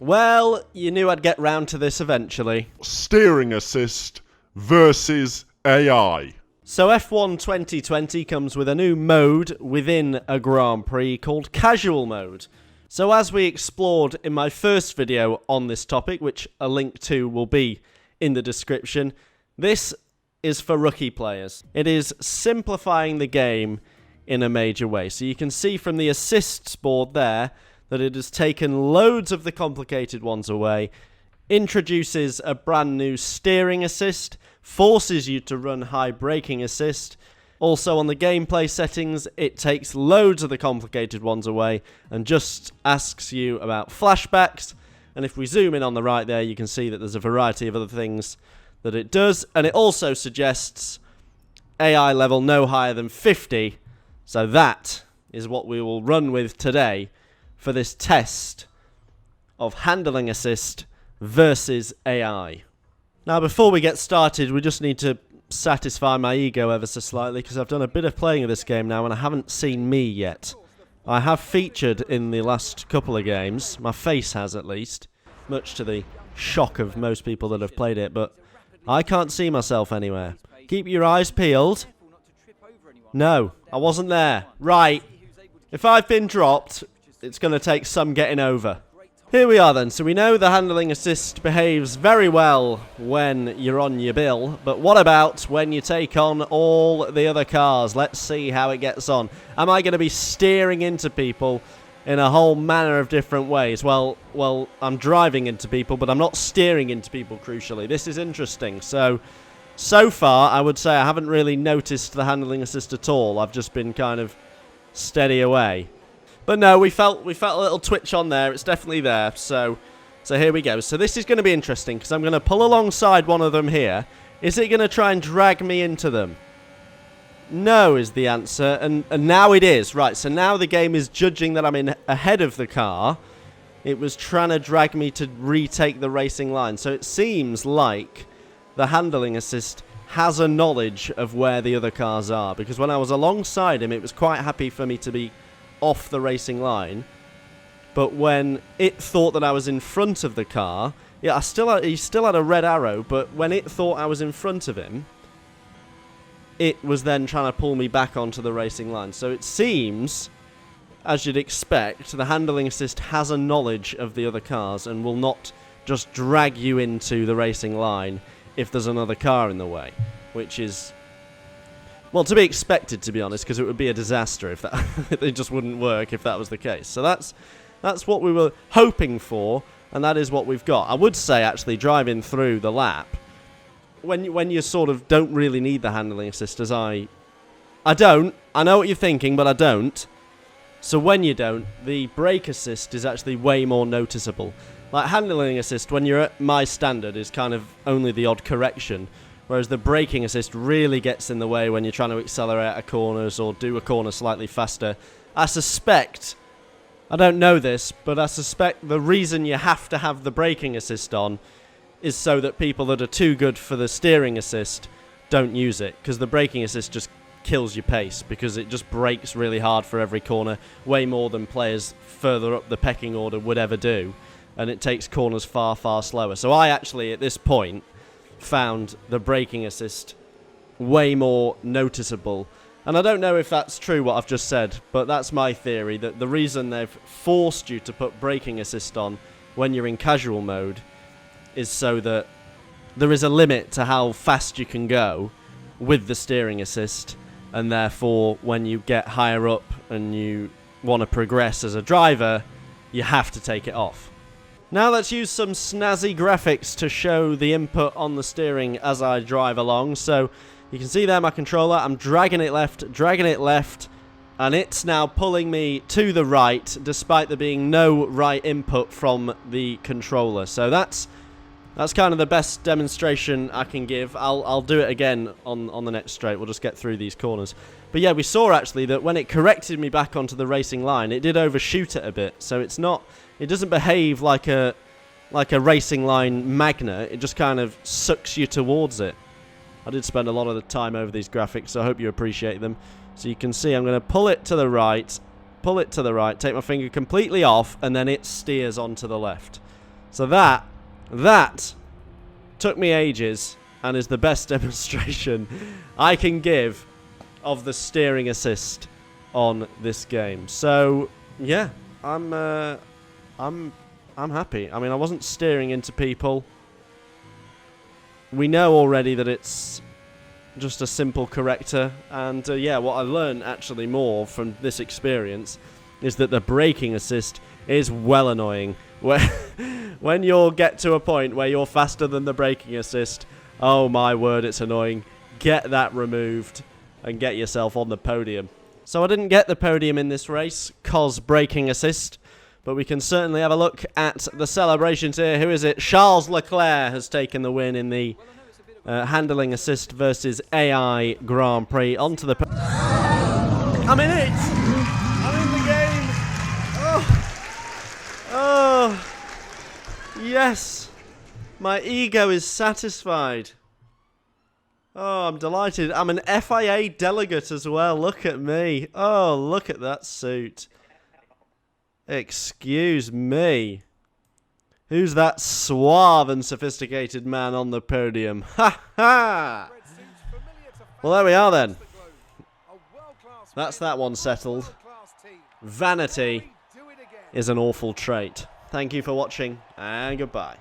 Well, you knew I'd get round to this eventually. Steering assist versus AI. So F1 2020 comes with a new mode within a Grand Prix called Casual Mode. So as we explored in my first video on this topic, which a link to will be in the description, this is for rookie players. It is simplifying the game in a major way. So you can see from the assists board there that it has taken loads of the complicated ones away, introduces a brand new steering assist, forces you to run high braking assist. Also on the gameplay settings, it takes loads of the complicated ones away and just asks you about flashbacks. And if we zoom in on the right there, you can see that there's a variety of other things that it does. And it also suggests AI level no higher than 50. So that is what we will run with today for this test of handling assist versus AI. Now, before we get started, we just need to satisfy my ego ever so slightly, because I've done a bit of playing of this game now and I haven't seen me yet. I have featured in the last couple of games, my face has at least, much to the shock of most people that have played it, but I can't see myself anywhere. Keep your eyes peeled. No, I wasn't there. Right, if I've been dropped, it's going to take some getting over. Here we are then. So we know the handling assist behaves very well when you're on your bill, but what about when you take on all the other cars? Let's see how it gets on. Am I going to be steering into people in a whole manner of different ways? Well, I'm driving into people, but I'm not steering into people, crucially. This is interesting. So far, I would say I haven't really noticed the handling assist at all. I've just been kind of steady away. But no, we felt a little twitch on there. It's definitely there. So here we go. So this is going to be interesting because I'm going to pull alongside one of them here. Is it going to try and drag me into them? No is the answer. And now it is. Right, so now the game is judging that I'm in ahead of the car. It was trying to drag me to retake the racing line. So it seems like the handling assist has a knowledge of where the other cars are. Because when I was alongside him, it was quite happy for me to be off the racing line, but when it thought that I was in front of the car, yeah, he still had a red arrow, but when it thought I was in front of him, it was then trying to pull me back onto the racing line. So it seems, as you'd expect, the handling assist has a knowledge of the other cars and will not just drag you into the racing line if there's another car in the way, which is, well, to be expected, to be honest, because it would be a disaster if that it just wouldn't work if that was the case. So that's what we were hoping for, and that is what we've got. I would say, actually, driving through the lap, when you sort of don't really need the handling assist, as I don't. I know what you're thinking, but I don't. So when you don't, the brake assist is actually way more noticeable. Like handling assist, when you're at my standard, is kind of only the odd correction. Whereas the braking assist really gets in the way when you're trying to accelerate out of corners or do a corner slightly faster. I suspect, I don't know this, but I suspect the reason you have to have the braking assist on is so that people that are too good for the steering assist don't use it. Because the braking assist just kills your pace, because it just brakes really hard for every corner, way more than players further up the pecking order would ever do. And it takes corners far, far slower. So I actually, at this point, found the braking assist way more noticeable. And I don't know if that's true what I've just said, but that's my theory, that the reason they've forced you to put braking assist on when you're in casual mode is so that there is a limit to how fast you can go with the steering assist, and therefore when you get higher up and you want to progress as a driver, you have to take it off. Now let's use some snazzy graphics to show the input on the steering as I drive along. So you can see there my controller, I'm dragging it left, and it's now pulling me to the right, despite there being no right input from the controller. So that's kind of the best demonstration I can give. I'll do it again on the next straight. We'll just get through these corners. But yeah, we saw actually that when it corrected me back onto the racing line, it did overshoot it a bit. So it doesn't behave like a racing line magnet. It just kind of sucks you towards it. I did spend a lot of the time over these graphics, so I hope you appreciate them. So you can see I'm going to pull it to the right, take my finger completely off, and then it steers onto the left. So that took me ages and is the best demonstration I can give of the steering assist on this game. So yeah, I'm happy. I mean, I wasn't steering into people. We know already that it's just a simple corrector, and yeah, what I learned actually more from this experience is that the braking assist is well annoying. When you get to a point where you're faster than the braking assist, oh my word, it's annoying. Get that removed and get yourself on the podium. So I didn't get the podium in this race, cause braking assist, but we can certainly have a look at the celebrations here. Who is it? Charles Leclerc has taken the win in the handling assist versus AI Grand Prix. Onto the... I'm in it! I'm in the game! Oh, yes! My ego is satisfied. Oh, I'm delighted. I'm an FIA delegate as well. Look at me. Oh, look at that suit. Excuse me. Who's that suave and sophisticated man on the podium? Ha ha! Well, there we are then. That's that one settled. Vanity is an awful trait. Thank you for watching, and goodbye.